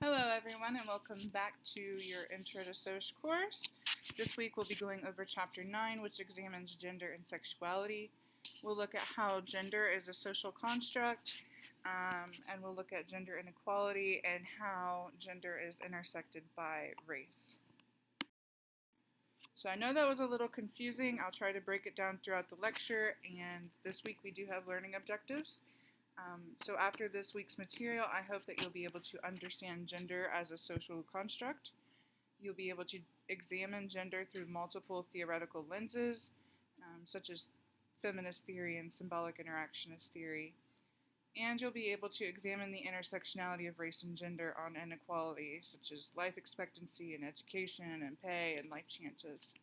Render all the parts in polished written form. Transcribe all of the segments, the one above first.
Hello everyone and welcome back to your Intro to Soc course. This week we'll be going over Chapter 9, which examines gender and sexuality. We'll look at how gender is a social construct, and we'll look at gender inequality and how gender is intersected by race. So I know that was a little confusing. I'll try to break it down throughout the lecture, and this week we do have learning objectives. So after this week's material, I hope that you'll be able to understand gender as a social construct. You'll be able to examine gender through multiple theoretical lenses, such as feminist theory and symbolic interactionist theory. And you'll be able to examine the intersectionality of race and gender on inequality, such as life expectancy and education and pay and life chances.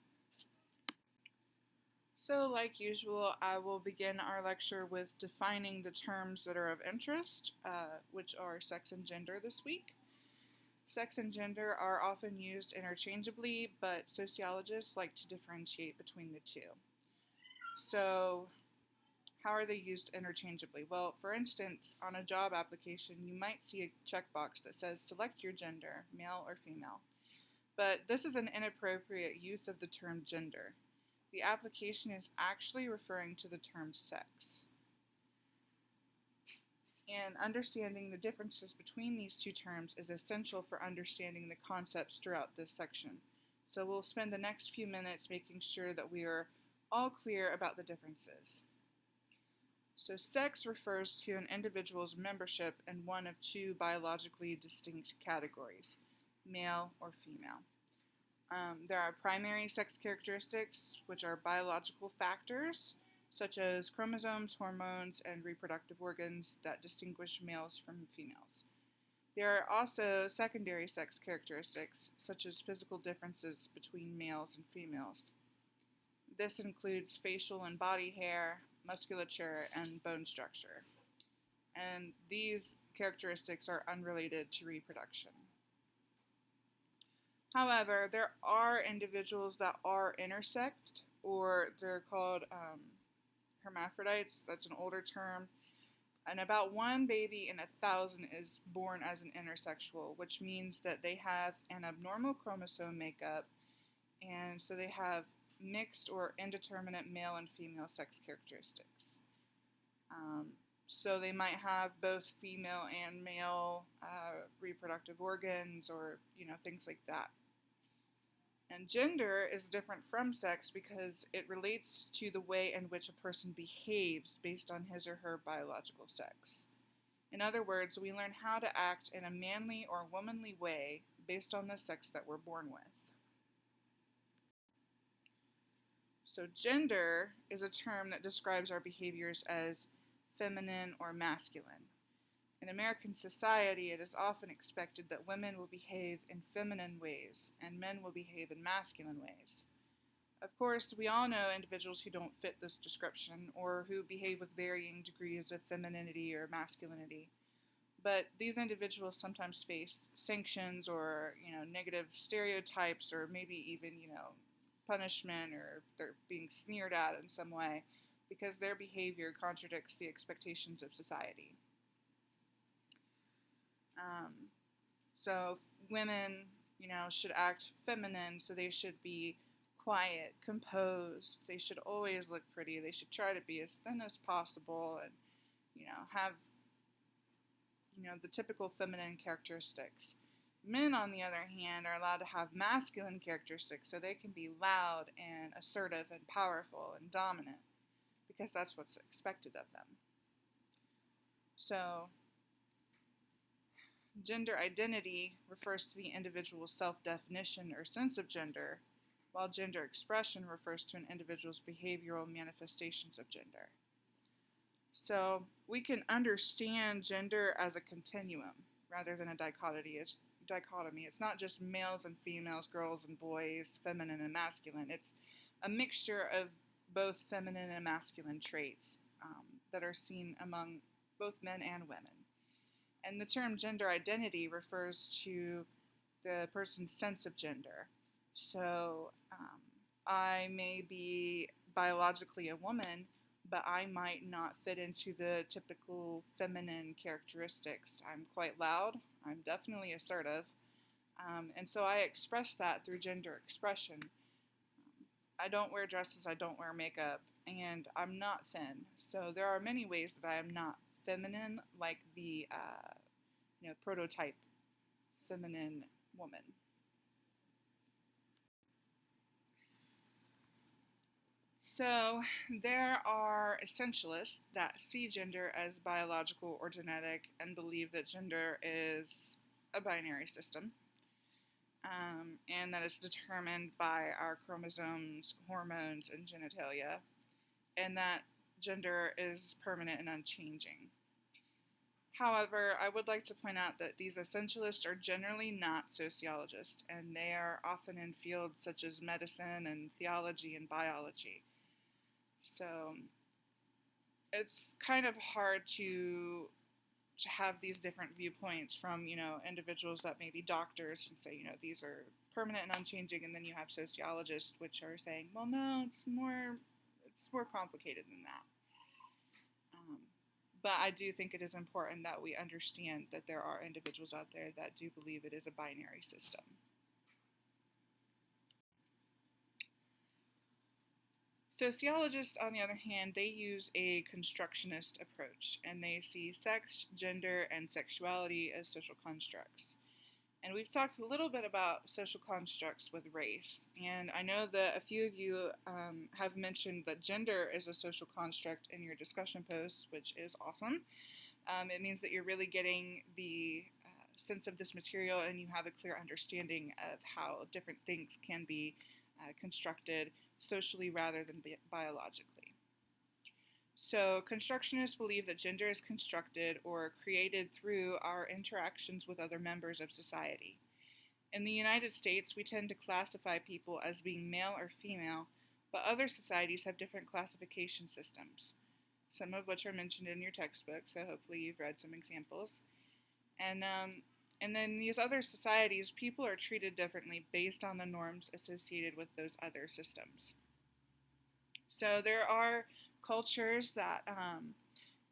So, like usual, I will begin our lecture with defining the terms that are of interest, which are sex and gender this week. Sex and gender are often used interchangeably, but sociologists like to differentiate between the two. So, how are they used interchangeably? Well, for instance, on a job application, you might see a checkbox that says select your gender, male or female. But this is an inappropriate use of the term gender. The application is actually referring to the term sex. And understanding the differences between these two terms is essential for understanding the concepts throughout this section. So we'll spend the next few minutes making sure that we are all clear about the differences. So sex refers to an individual's membership in one of two biologically distinct categories, male or female. There are primary sex characteristics, which are biological factors, such as chromosomes, hormones, and reproductive organs that distinguish males from females. There are also secondary sex characteristics, such as physical differences between males and females. This includes facial and body hair, musculature, and bone structure. And these characteristics are unrelated to reproduction. However, there are individuals that are intersect, or they're called hermaphrodites. That's an older term. And about one baby in 1,000 is born as an intersexual, which means that they have an abnormal chromosome makeup, and so they have mixed or indeterminate male and female sex characteristics. So they might have both female and male reproductive organs, or things like that. And gender is different from sex because it relates to the way in which a person behaves based on his or her biological sex. In other words, we learn how to act in a manly or womanly way based on the sex that we're born with. So gender is a term that describes our behaviors as feminine or masculine. In American society, it is often expected that women will behave in feminine ways and men will behave in masculine ways. Of course, we all know individuals who don't fit this description or who behave with varying degrees of femininity or masculinity. But these individuals sometimes face sanctions or, negative stereotypes, or maybe even, punishment, or they're being sneered at in some way because their behavior contradicts the expectations of society. So women, should act feminine, so they should be quiet, composed, they should always look pretty, they should try to be as thin as possible and, have, the typical feminine characteristics. Men, on the other hand, are allowed to have masculine characteristics, so they can be loud and assertive and powerful and dominant, because that's what's expected of them. So, gender identity refers to the individual's self-definition or sense of gender, while gender expression refers to an individual's behavioral manifestations of gender. So we can understand gender as a continuum rather than a dichotomy. It's not just males and females, girls and boys, feminine and masculine. It's a mixture of both feminine and masculine traits that are seen among both men and women. And the term gender identity refers to the person's sense of gender. So I may be biologically a woman, but I might not fit into the typical feminine characteristics. I'm quite loud, I'm definitely assertive, and so I express that through gender expression. I don't wear dresses, I don't wear makeup, and I'm not thin. So there are many ways that I am not feminine, like the prototype feminine woman. So there are essentialists that see gender as biological or genetic and believe that gender is a binary system, and that it's determined by our chromosomes, hormones, and genitalia, and that gender is permanent and unchanging. However, I would like to point out that these essentialists are generally not sociologists, and they are often in fields such as medicine and theology and biology. So it's kind of hard to have these different viewpoints from individuals that may be doctors and say these are permanent and unchanging, and then you have sociologists which are saying, well, no, it's more complicated than that. But I do think it is important that we understand that there are individuals out there that do believe it is a binary system. Sociologists, on the other hand, they use a constructionist approach, and they see sex, gender, and sexuality as social constructs. And we've talked a little bit about social constructs with race, and I know that a few of you have mentioned that gender is a social construct in your discussion posts, which is awesome. It means that you're really getting the sense of this material, and you have a clear understanding of how different things can be constructed socially rather than biologically. So, constructionists believe that gender is constructed or created through our interactions with other members of society. In the United States, we tend to classify people as being male or female, but other societies have different classification systems, some of which are mentioned in your textbook, so hopefully you've read some examples. And then these other societies, people are treated differently based on the norms associated with those other systems. So there are cultures that,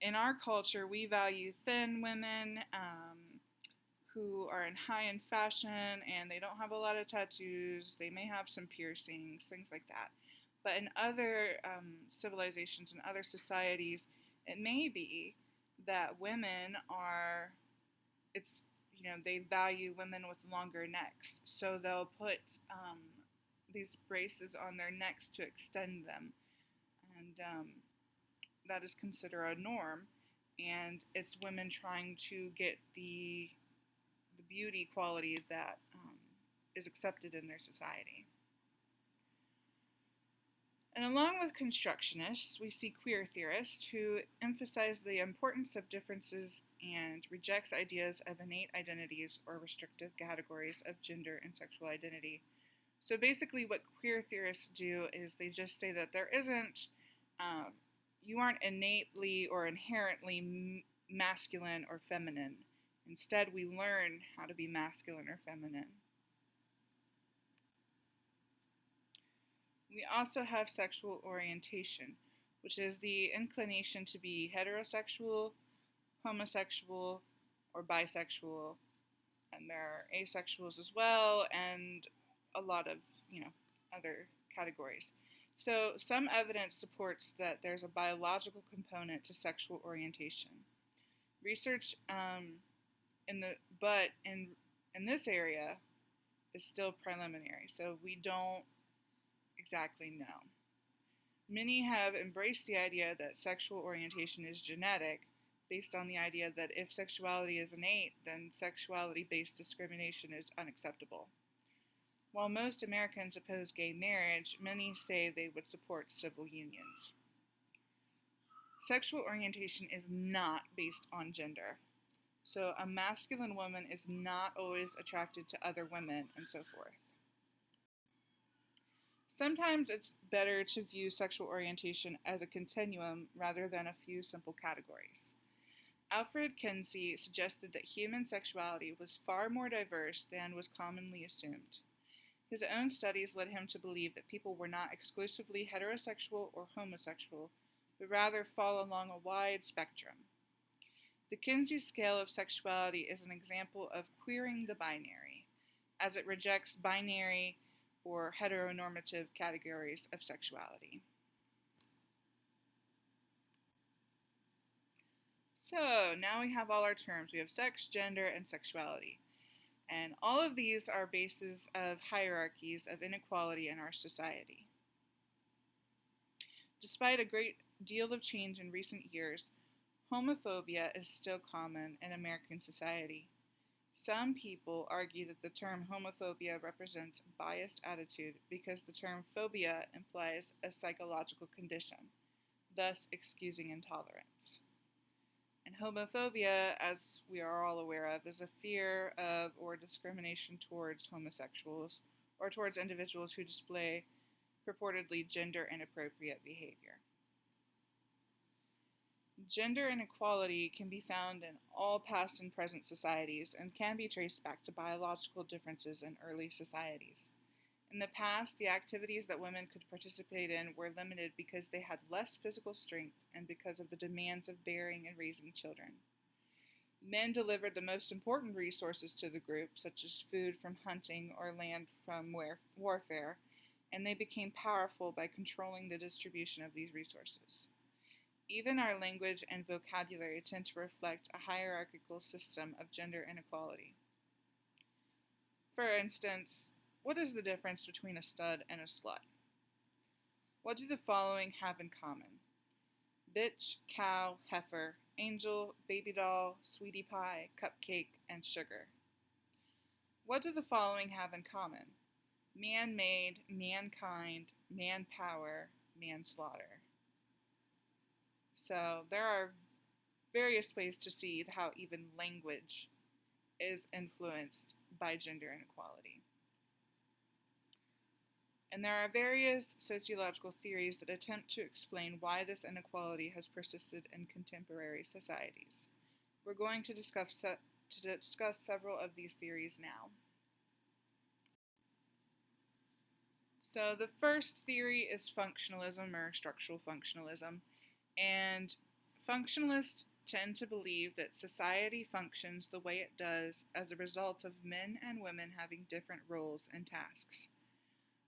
in our culture, we value thin women who are in high-end fashion and they don't have a lot of tattoos. They may have some piercings, things like that. But in other civilizations and other societies, it may be that women are, they value women with longer necks. So they'll put these braces on their necks to extend them. And that is considered a norm. And it's women trying to get the beauty quality that is accepted in their society. And along with constructionists, we see queer theorists who emphasize the importance of differences and rejects ideas of innate identities or restrictive categories of gender and sexual identity. So basically what queer theorists do is they just say that there isn't, you aren't innately or inherently masculine or feminine. Instead, we learn how to be masculine or feminine. We also have sexual orientation, which is the inclination to be heterosexual, homosexual, or bisexual, and there are asexuals as well, and a lot of, other categories. So some evidence supports that there's a biological component to sexual orientation. Research in this area is still preliminary, so we don't exactly know. Many have embraced the idea that sexual orientation is genetic, based on the idea that if sexuality is innate, then sexuality-based discrimination is unacceptable. While most Americans oppose gay marriage, many say they would support civil unions. Sexual orientation is not based on gender. So a masculine woman is not always attracted to other women, and so forth. Sometimes it's better to view sexual orientation as a continuum rather than a few simple categories. Alfred Kinsey suggested that human sexuality was far more diverse than was commonly assumed. His own studies led him to believe that people were not exclusively heterosexual or homosexual, but rather fall along a wide spectrum. The Kinsey scale of sexuality is an example of queering the binary, as it rejects binary or heteronormative categories of sexuality. So now we have all our terms. We have sex, gender, and sexuality. And all of these are bases of hierarchies of inequality in our society. Despite a great deal of change in recent years, homophobia is still common in American society. Some people argue that the term homophobia represents a biased attitude because the term phobia implies a psychological condition, thus excusing intolerance. And homophobia, as we are all aware of, is a fear of or discrimination towards homosexuals or towards individuals who display purportedly gender inappropriate behavior. Gender inequality can be found in all past and present societies and can be traced back to biological differences in early societies. In the past, the activities that women could participate in were limited because they had less physical strength and because of the demands of bearing and raising children. Men delivered the most important resources to the group, such as food from hunting or land from warfare, and they became powerful by controlling the distribution of these resources. Even our language and vocabulary tend to reflect a hierarchical system of gender inequality. For instance, what is the difference between a stud and a slut? What do the following have in common? Bitch, cow, heifer, angel, baby doll, sweetie pie, cupcake, and sugar. What do the following have in common? Man-made, mankind, manpower, manslaughter. So there are various ways to see how even language is influenced by gender inequality. And there are various sociological theories that attempt to explain why this inequality has persisted in contemporary societies. We're going to discuss several of these theories now. So the first theory is functionalism or structural functionalism, and functionalists tend to believe that society functions the way it does as a result of men and women having different roles and tasks.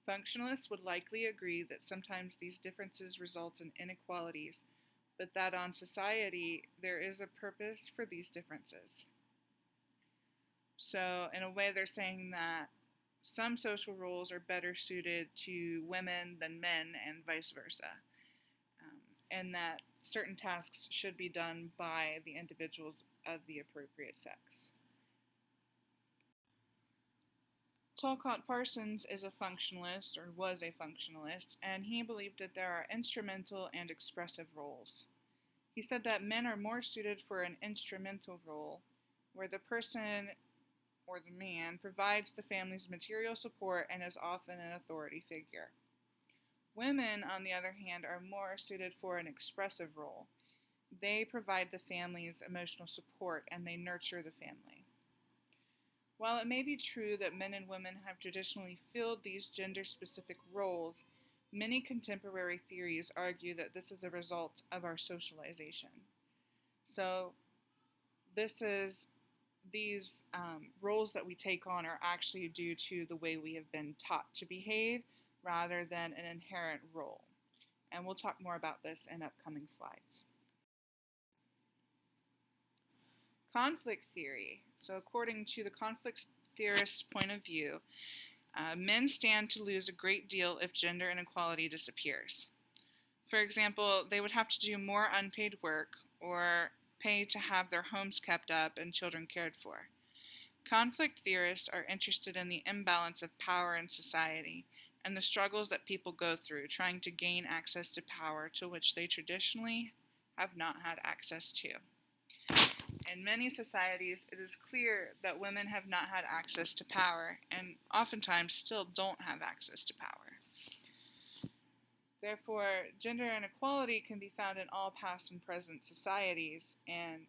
Functionalists would likely agree that sometimes these differences result in inequalities, but that on society there is a purpose for these differences. So, in a way, they're saying that some social roles are better suited to women than men, and vice versa, and that certain tasks should be done by the individuals of the appropriate sex. Talcott Parsons is a functionalist, or was a functionalist, and he believed that there are instrumental and expressive roles. He said that men are more suited for an instrumental role, where the person or the man provides the family's material support and is often an authority figure. Women, on the other hand, are more suited for an expressive role. They provide the family's emotional support and they nurture the family. While it may be true that men and women have traditionally filled these gender-specific roles, many contemporary theories argue that this is a result of our socialization. So these roles that we take on are actually due to the way we have been taught to behave rather than an inherent role. And we'll talk more about this in upcoming slides. Conflict theory. So according to the conflict theorist's point of view, men stand to lose a great deal if gender inequality disappears. For example, they would have to do more unpaid work or pay to have their homes kept up and children cared for. Conflict theorists are interested in the imbalance of power in society and the struggles that people go through trying to gain access to power to which they traditionally have not had access to. In many societies, it is clear that women have not had access to power and oftentimes still don't have access to power. Therefore, gender inequality can be found in all past and present societies, and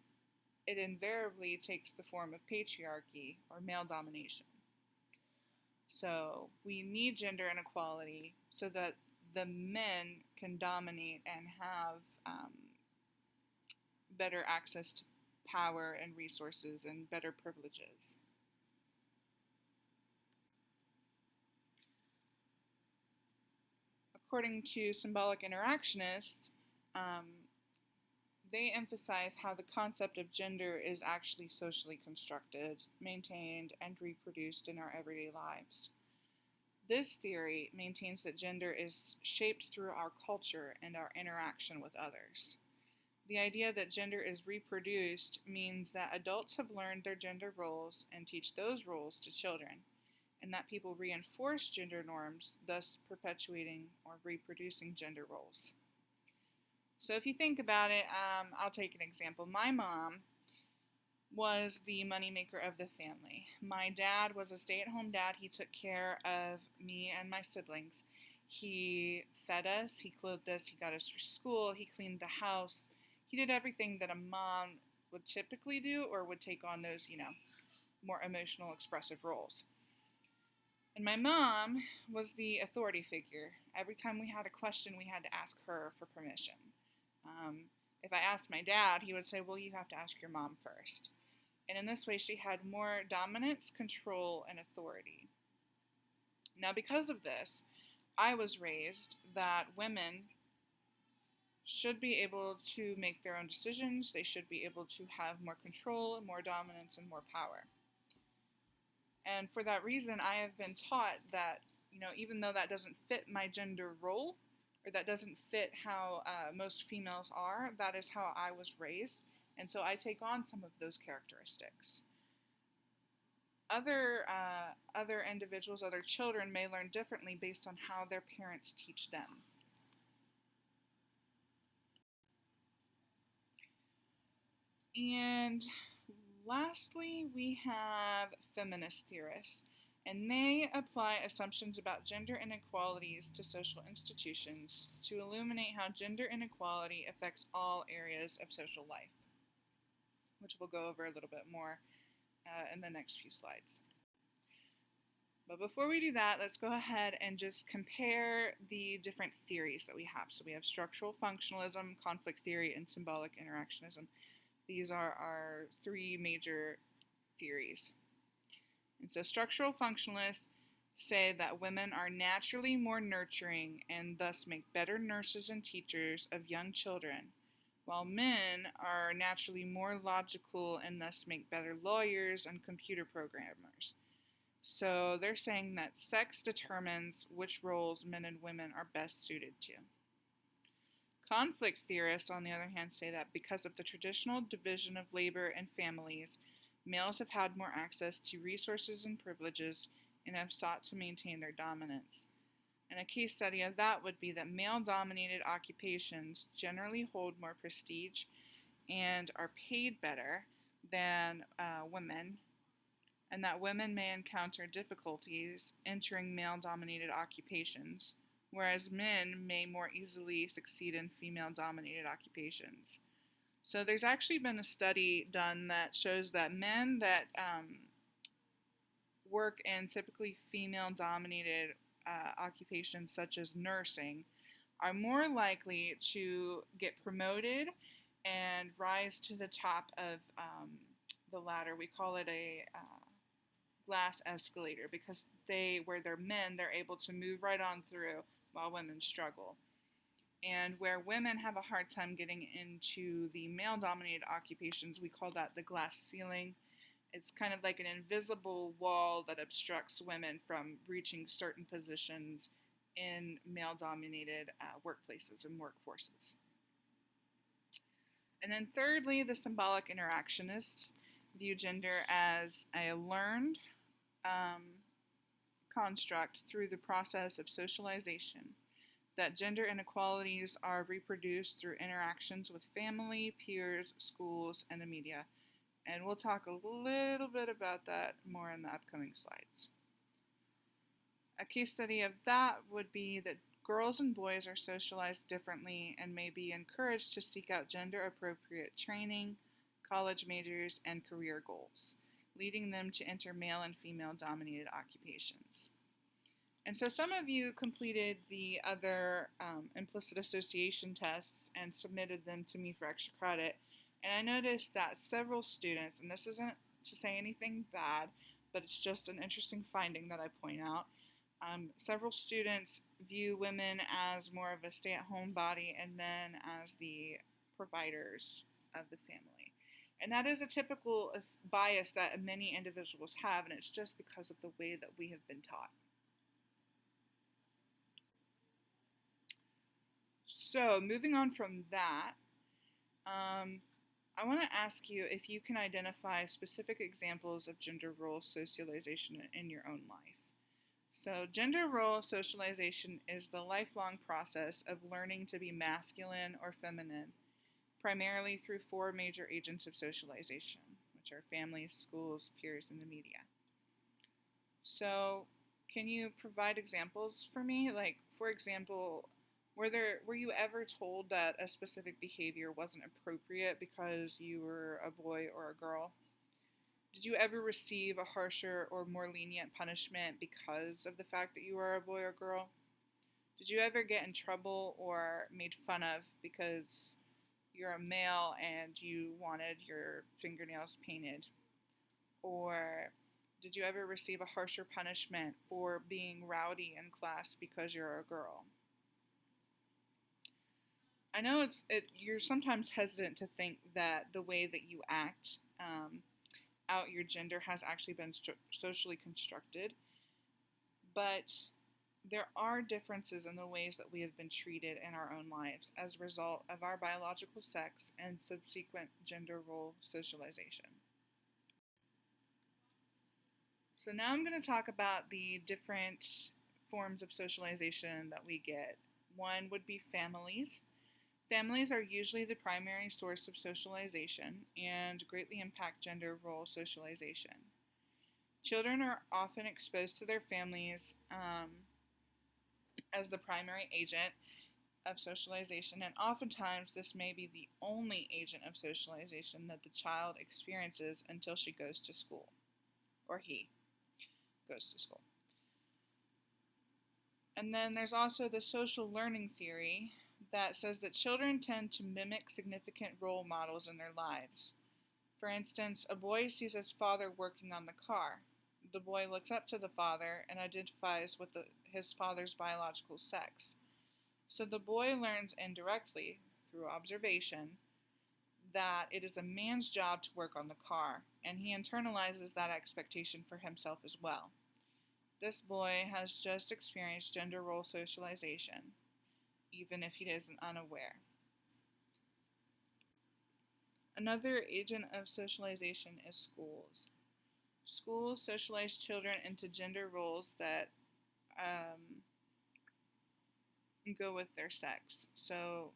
it invariably takes the form of patriarchy or male domination. So we need gender inequality so that the men can dominate and have better access to power and resources and better privileges. According to symbolic interactionists, they emphasize how the concept of gender is actually socially constructed, maintained, and reproduced in our everyday lives. This theory maintains that gender is shaped through our culture and our interaction with others. The idea that gender is reproduced means that adults have learned their gender roles and teach those roles to children, and that people reinforce gender norms, thus perpetuating or reproducing gender roles. So if you think about it, I'll take an example. My mom was the moneymaker of the family. My dad was a stay-at-home dad. He took care of me and my siblings. He fed us, he clothed us, he got us through school, he cleaned the house. He did everything that a mom would typically do or would take on those, more emotional, expressive roles. And my mom was the authority figure. Every time we had a question, we had to ask her for permission. If I asked my dad, he would say, well, you have to ask your mom first. And in this way, she had more dominance, control, and authority. Now, because of this, I was raised that women should be able to make their own decisions. They should be able to have more control, more dominance, and more power. And for that reason, I have been taught that, even though that doesn't fit my gender role, or that doesn't fit how most females are, that is how I was raised. And so I take on some of those characteristics. Other individuals, other children may learn differently based on how their parents teach them. And lastly, we have feminist theorists, and they apply assumptions about gender inequalities to social institutions to illuminate how gender inequality affects all areas of social life, which we'll go over a little bit more in the next few slides. But before we do that, let's go ahead and just compare the different theories that we have. So we have structural functionalism, conflict theory, and symbolic interactionism. These are our three major theories. And so structural functionalists say that women are naturally more nurturing and thus make better nurses and teachers of young children, while men are naturally more logical and thus make better lawyers and computer programmers. So they're saying that sex determines which roles men and women are best suited to. Conflict theorists, on the other hand, say that because of the traditional division of labor and families, males have had more access to resources and privileges and have sought to maintain their dominance. And a case study of that would be that male-dominated occupations generally hold more prestige and are paid better than women, and that women may encounter difficulties entering male-dominated occupations, whereas men may more easily succeed in female-dominated occupations. So there's actually been a study done that shows that men that work in typically female-dominated occupations such as nursing are more likely to get promoted and rise to the top of the ladder. We call it a glass escalator because where they're men, they're able to move right on through while women struggle. And where women have a hard time getting into the male-dominated occupations, we call that the glass ceiling. It's kind of like an invisible wall that obstructs women from reaching certain positions in male-dominated workplaces and workforces. And then thirdly, the symbolic interactionists view gender as a learned construct through the process of socialization, that gender inequalities are reproduced through interactions with family, peers, schools, and the media. And we'll talk a little bit about that more in the upcoming slides. A case study of that would be that girls and boys are socialized differently and may be encouraged to seek out gender-appropriate training, college majors, and career goals, leading them to enter male and female-dominated occupations. And so some of you completed the other implicit association tests and submitted them to me for extra credit. And I noticed that several students, and this isn't to say anything bad, but it's just an interesting finding that I point out. Several students view women as more of a stay-at-home body and men as the providers of the family. And that is a typical bias that many individuals have, and it's just because of the way that we have been taught. So, moving on from that, I want to ask you if you can identify specific examples of gender role socialization in your own life. So, gender role socialization is the lifelong process of learning to be masculine or feminine, primarily through four major agents of socialization, which are families, schools, peers, and the media. So, can you provide examples for me? Like, for example, were you ever told that a specific behavior wasn't appropriate because you were a boy or a girl? Did you ever receive a harsher or more lenient punishment because of the fact that you were a boy or girl? Did you ever get in trouble or made fun of because you're a male and you wanted your fingernails painted? Or did you ever receive a harsher punishment for being rowdy in class because you're a girl? I know you're sometimes hesitant to think that the way that you act out your gender has actually been socially constructed, but there are differences in the ways that we have been treated in our own lives as a result of our biological sex and subsequent gender role socialization. So now I'm going to talk about the different forms of socialization that we get. One would be families. Families are usually the primary source of socialization and greatly impact gender role socialization. Children are often exposed to their families as the primary agent of socialization, and oftentimes this may be the only agent of socialization that the child experiences until she goes to school, or he goes to school. And then there's also the social learning theory that says that children tend to mimic significant role models in their lives. For instance, a boy sees his father working on the car. The boy looks up to the father and identifies with his father's biological sex. So the boy learns indirectly, through observation, that it is a man's job to work on the car, and he internalizes that expectation for himself as well. This boy has just experienced gender role socialization, even if he isn't unaware. Another agent of socialization is schools. Schools socialize children into gender roles that go with their sex. So,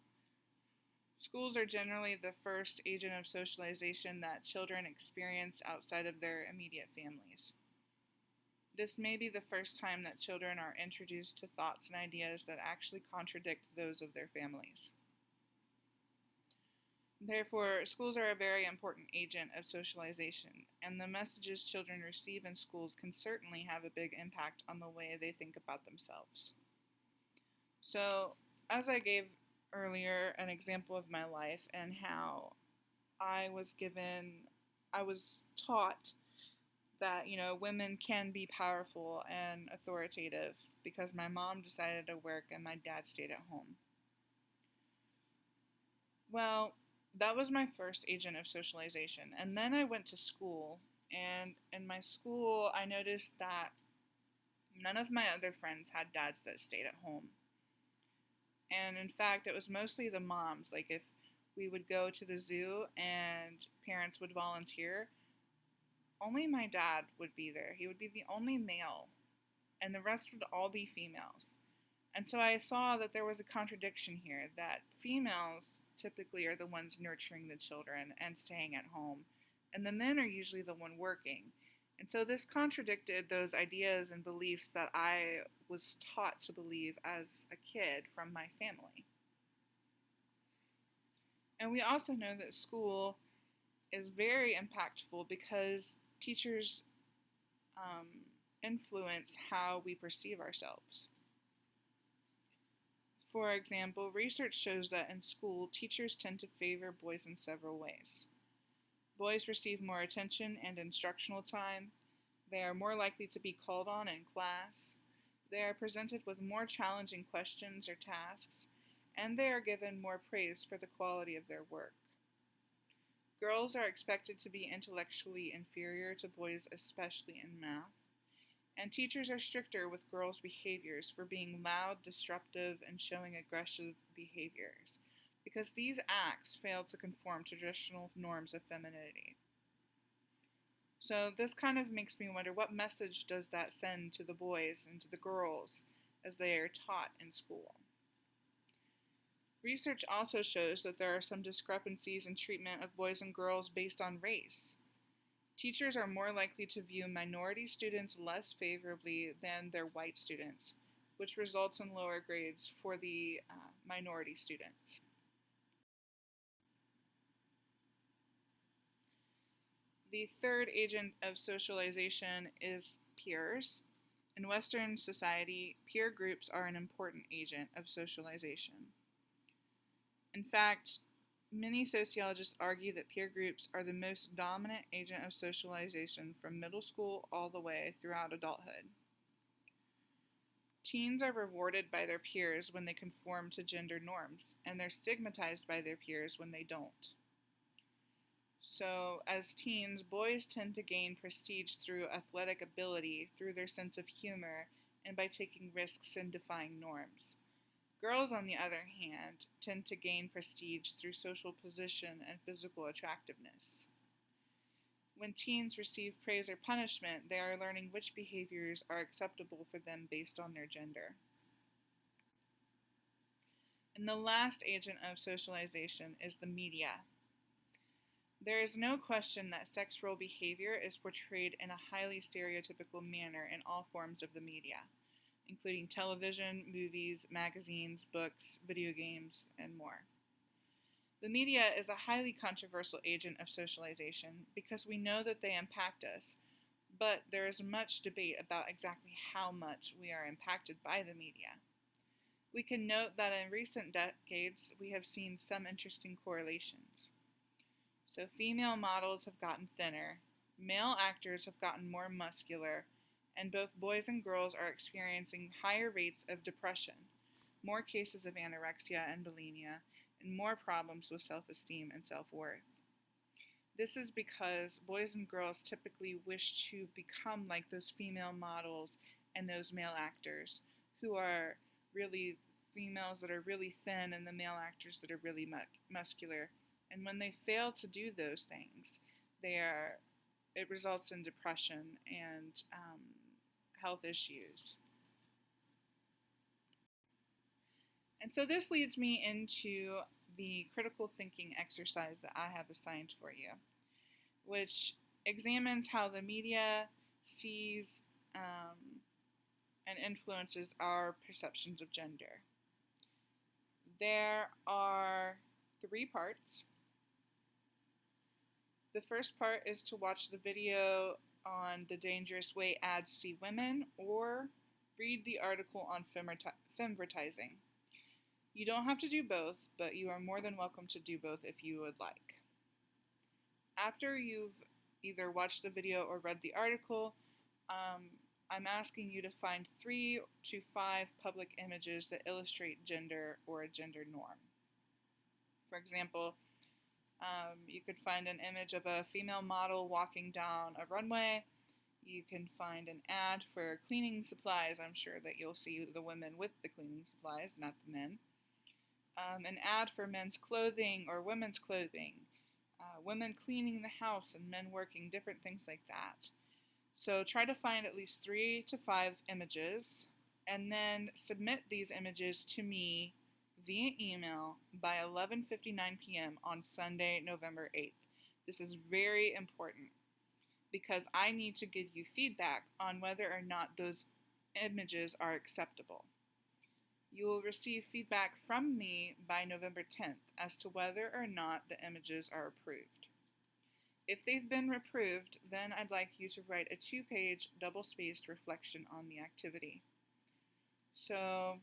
schools are generally the first agent of socialization that children experience outside of their immediate families. This may be the first time that children are introduced to thoughts and ideas that actually contradict those of their families. Therefore, schools are a very important agent of socialization, and the messages children receive in schools can certainly have a big impact on the way they think about themselves. So, as I gave earlier an example of my life and how I was taught that, women can be powerful and authoritative because my mom decided to work and my dad stayed at home. Well, that was my first agent of socialization. And then I went to school, and in my school, I noticed that none of my other friends had dads that stayed at home. And in fact, it was mostly the moms. Like, if we would go to the zoo and parents would volunteer, only my dad would be there. He would be the only male, and the rest would all be females. And so I saw that there was a contradiction here, that females typically are the ones nurturing the children and staying at home, and the men are usually the one working. And so this contradicted those ideas and beliefs that I was taught to believe as a kid from my family. And we also know that school is very impactful because teachers influence how we perceive ourselves. For example, research shows that in school, teachers tend to favor boys in several ways. Boys receive more attention and instructional time. They are more likely to be called on in class. They are presented with more challenging questions or tasks, and they are given more praise for the quality of their work. Girls are expected to be intellectually inferior to boys, especially in math, and teachers are stricter with girls' behaviors for being loud, disruptive, and showing aggressive behaviors, because these acts fail to conform to traditional norms of femininity. So this kind of makes me wonder, what message does that send to the boys and to the girls as they are taught in school? Research also shows that there are some discrepancies in treatment of boys and girls based on race. Teachers are more likely to view minority students less favorably than their white students, which results in lower grades for the minority students. The third agent of socialization is peers. In Western society, peer groups are an important agent of socialization. In fact, many sociologists argue that peer groups are the most dominant agent of socialization from middle school all the way throughout adulthood. Teens are rewarded by their peers when they conform to gender norms, and they're stigmatized by their peers when they don't. So, as teens, boys tend to gain prestige through athletic ability, through their sense of humor, and by taking risks and defying norms. Girls, on the other hand, tend to gain prestige through social position and physical attractiveness. When teens receive praise or punishment, they are learning which behaviors are acceptable for them based on their gender. And the last agent of socialization is the media. There is no question that sex role behavior is portrayed in a highly stereotypical manner in all forms of the media, including television, movies, magazines, books, video games, and more. The media is a highly controversial agent of socialization because we know that they impact us, but there is much debate about exactly how much we are impacted by the media. We can note that in recent decades we have seen some interesting correlations. So female models have gotten thinner, male actors have gotten more muscular, and both boys and girls are experiencing higher rates of depression, more cases of anorexia and bulimia, and more problems with self-esteem and self-worth. This is because boys and girls typically wish to become like those female models and those male actors who are really females that are really thin and the male actors that are really muscular. And when they fail to do those things, it results in depression and health issues. And so this leads me into the critical thinking exercise that I have assigned for you, which examines how the media sees and influences our perceptions of gender. There are 3 parts. The first part is to watch the video on the dangerous way ads see women, or read the article on femvertising. You don't have to do both, but you are more than welcome to do both if you would like. After you've either watched the video or read the article, I'm asking you to find 3 to 5 public images that illustrate gender or a gender norm. For example, you could find an image of a female model walking down a runway. You can find an ad for cleaning supplies. I'm sure that you'll see the women with the cleaning supplies, not the men. An ad for men's clothing or women's clothing. Women cleaning the house and men working, different things like that. So try to find at least 3 to 5 images and then submit these images to me via email by 11:59 p.m. on Sunday, November 8th. This is very important because I need to give you feedback on whether or not those images are acceptable. You will receive feedback from me by November 10th as to whether or not the images are approved. If they've been approved, then I'd like you to write a 2-page double-spaced reflection on the activity. So,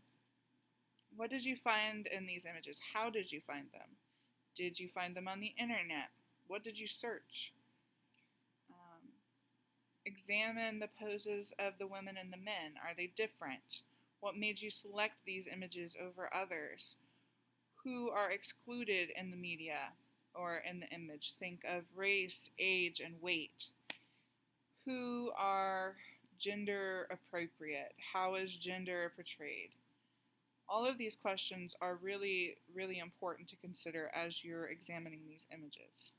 what did you find in these images? How did you find them? Did you find them on the internet? What did you search? Examine the poses of the women and the men. Are they different? What made you select these images over others? Who are excluded in the media or in the image? Think of race, age, and weight. Who are gender appropriate? How is gender portrayed? All of these questions are really, really important to consider as you're examining these images.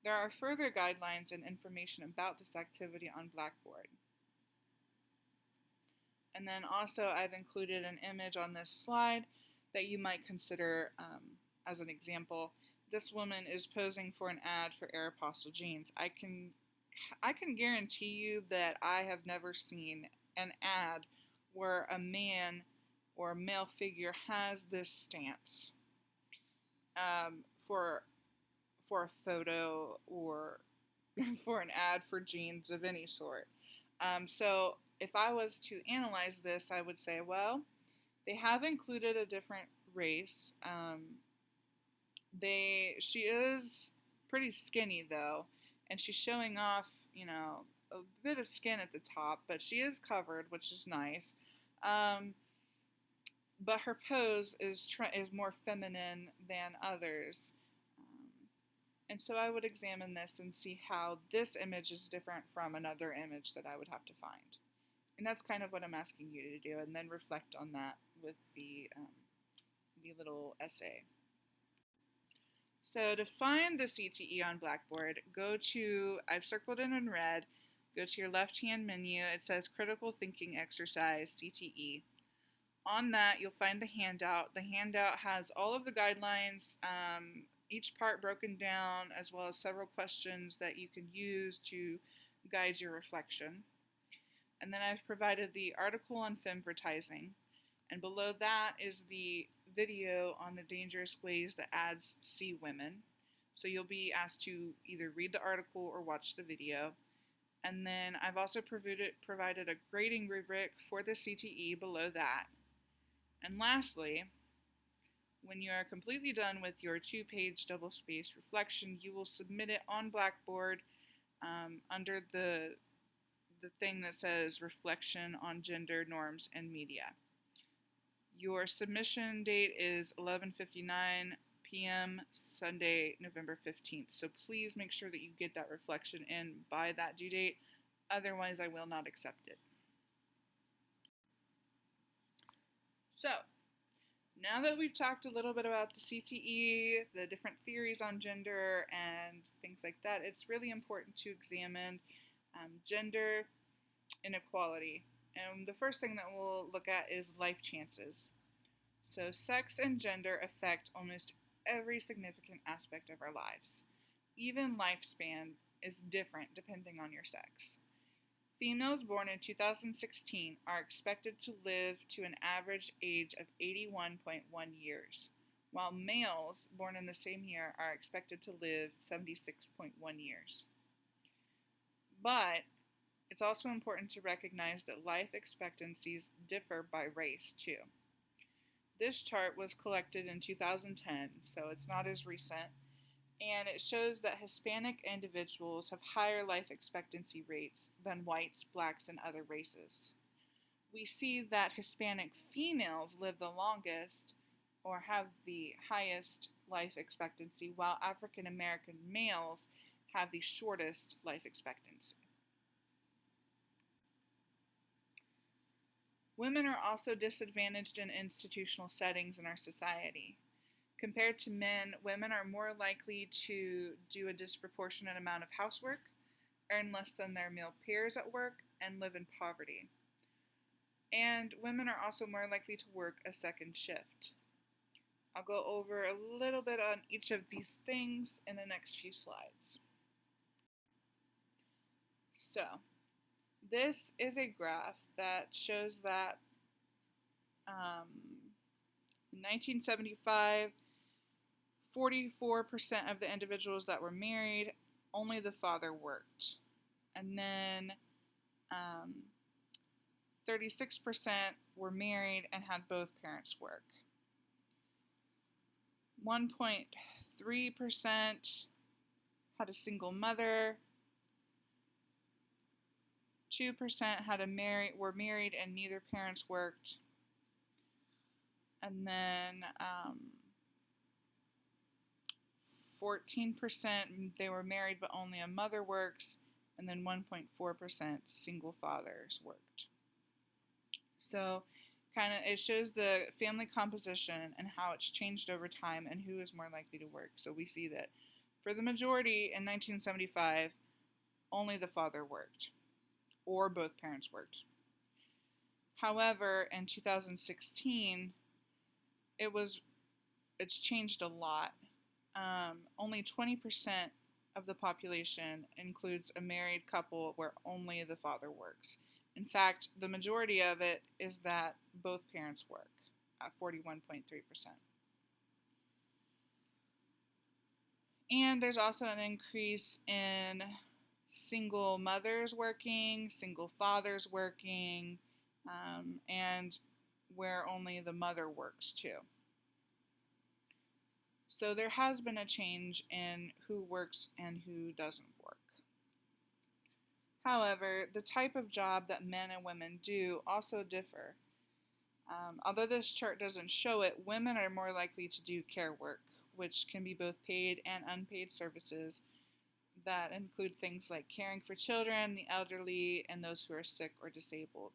There are further guidelines and information about this activity on Blackboard. And then also I've included an image on this slide that you might consider as an example. This woman is posing for an ad for Aeropostale jeans. I can guarantee you that I have never seen an ad where a man or a male figure has this stance for a photo or for an ad for jeans of any sort. So if I was to analyze this, I would say, well, they have included a different race. She is pretty skinny though, and she's showing off, a bit of skin at the top, but she is covered, which is nice. But her pose is more feminine than others. And so I would examine this and see how this image is different from another image that I would have to find. And that's kind of what I'm asking you to do, and then reflect on that with the little essay. So to find the CTE on Blackboard, I've circled it in red, go to your left-hand menu. It says Critical Thinking Exercise, CTE. On that, you'll find the handout. The handout has all of the guidelines, each part broken down, as well as several questions that you can use to guide your reflection. And then I've provided the article on femvertising, and below that is the video on the dangerous ways that ads see women. So you'll be asked to either read the article or watch the video. And then I've also provided a grading rubric for the CTE below that. And lastly, when you are completely done with your 2-page double-spaced reflection, you will submit it on Blackboard under the thing that says Reflection on Gender Norms and Media. Your submission date is 11:59 p.m. Sunday, November 15th. So please make sure that you get that reflection in by that due date. Otherwise, I will not accept it. So, now that we've talked a little bit about the CTE, the different theories on gender, and things like that, it's really important to examine gender inequality. And the first thing that we'll look at is life chances. So sex and gender affect almost every significant aspect of our lives. Even lifespan is different depending on your sex. Females born in 2016 are expected to live to an average age of 81.1 years, while males born in the same year are expected to live 76.1 years. But it's also important to recognize that life expectancies differ by race too. This chart was collected in 2010, so it's not as recent, and it shows that Hispanic individuals have higher life expectancy rates than whites, blacks, and other races. We see that Hispanic females live the longest or have the highest life expectancy, while African American males have the shortest life expectancy. Women are also disadvantaged in institutional settings in our society. Compared to men, women are more likely to do a disproportionate amount of housework, earn less than their male peers at work, and live in poverty. And women are also more likely to work a second shift. I'll go over a little bit on each of these things in the next few slides. So, this is a graph that shows that in 1975, 44% of the individuals that were married only the father worked. And then 36% were married and had both parents work. 1.3% had a single mother. 2% were married and neither parents worked. And then 14% they were married but only a mother works. And then 1.4% single fathers worked. So it shows the family composition and how it's changed over time and who is more likely to work. So we see that for the majority in 1975, only the father worked, or both parents worked. However, in 2016, it's changed a lot. Only 20% of the population includes a married couple where only the father works. In fact, the majority of it is that both parents work at 41.3%. And there's also an increase in single mothers working, single fathers working, and where only the mother works too. So there has been a change in who works and who doesn't work. However, the type of job that men and women do also differ. Although this chart doesn't show it, women are more likely to do care work, which can be both paid and unpaid services that include things like caring for children, the elderly, and those who are sick or disabled.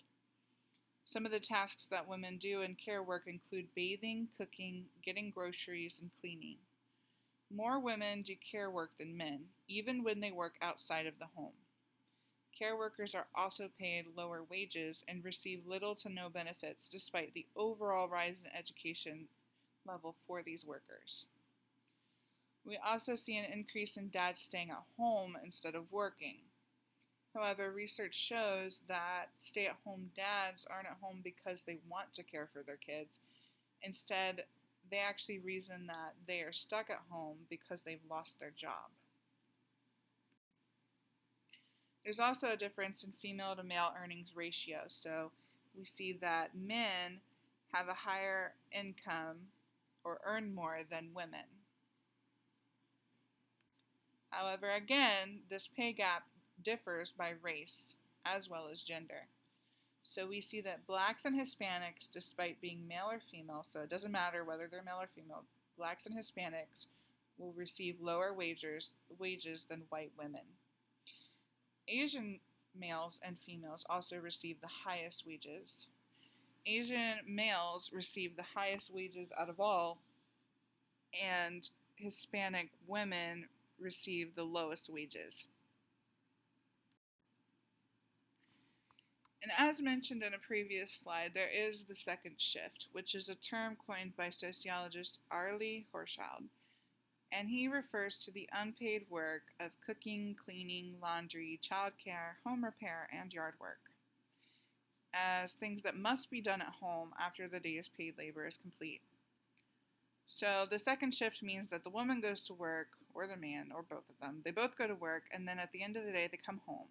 Some of the tasks that women do in care work include bathing, cooking, getting groceries, and cleaning. More women do care work than men, even when they work outside of the home. Care workers are also paid lower wages and receive little to no benefits despite the overall rise in education level for these workers. We also see an increase in dads staying at home instead of working. However, research shows that stay-at-home dads aren't at home because they want to care for their kids. Instead, they actually reason that they are stuck at home because they've lost their job. There's also a difference in female to male earnings ratio. So we see that men have a higher income or earn more than women. However, again, this pay gap differs by race as well as gender. So we see that blacks and Hispanics, despite being male or female, so it doesn't matter whether they're male or female, blacks and Hispanics will receive lower wages than white women. Asian males and females also receive the highest wages. Asian males receive the highest wages out of all, and Hispanic women receive the lowest wages. And as mentioned in a previous slide, there is the second shift, which is a term coined by sociologist Arlie Hochschild. And he refers to the unpaid work of cooking, cleaning, laundry, childcare, home repair, and yard work as things that must be done at home after the day's paid labor is complete. So the second shift means that the woman goes to work, or the man, or both of them. They both go to work, and then at the end of the day, they come home.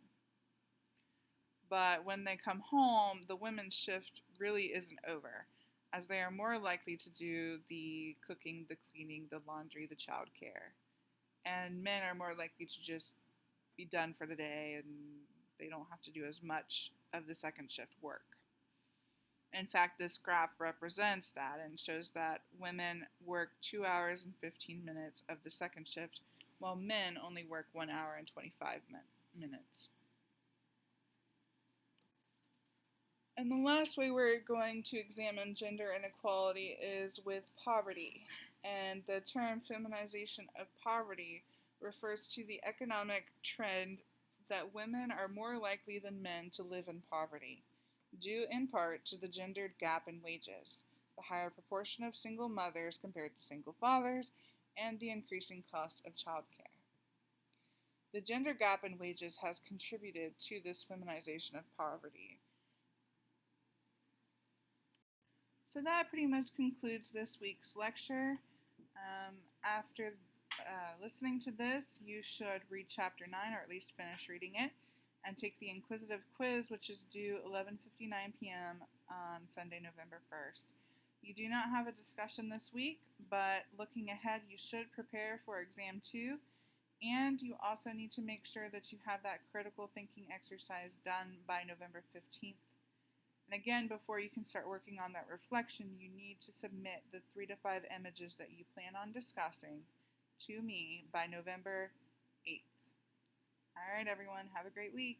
But when they come home, the women's shift really isn't over, as they are more likely to do the cooking, the cleaning, the laundry, the childcare. And men are more likely to just be done for the day and they don't have to do as much of the second shift work. In fact, this graph represents that and shows that women work 2 hours and 15 minutes of the second shift, while men only work 1 hour and 25 minutes. And the last way we're going to examine gender inequality is with poverty. And the term feminization of poverty refers to the economic trend that women are more likely than men to live in poverty, due in part to the gendered gap in wages, the higher proportion of single mothers compared to single fathers, and the increasing cost of childcare. The gender gap in wages has contributed to this feminization of poverty. So that pretty much concludes this week's lecture. After listening to this, you should read Chapter 9, or at least finish reading it, and take the Inquisitive quiz, which is due 11:59 p.m. on Sunday, November 1st. You do not have a discussion this week, but looking ahead, you should prepare for Exam 2, and you also need to make sure that you have that critical thinking exercise done by November 15th. And again, before you can start working on that reflection, you need to submit the 3 to 5 images that you plan on discussing to me by November 8th. All right, everyone, have a great week.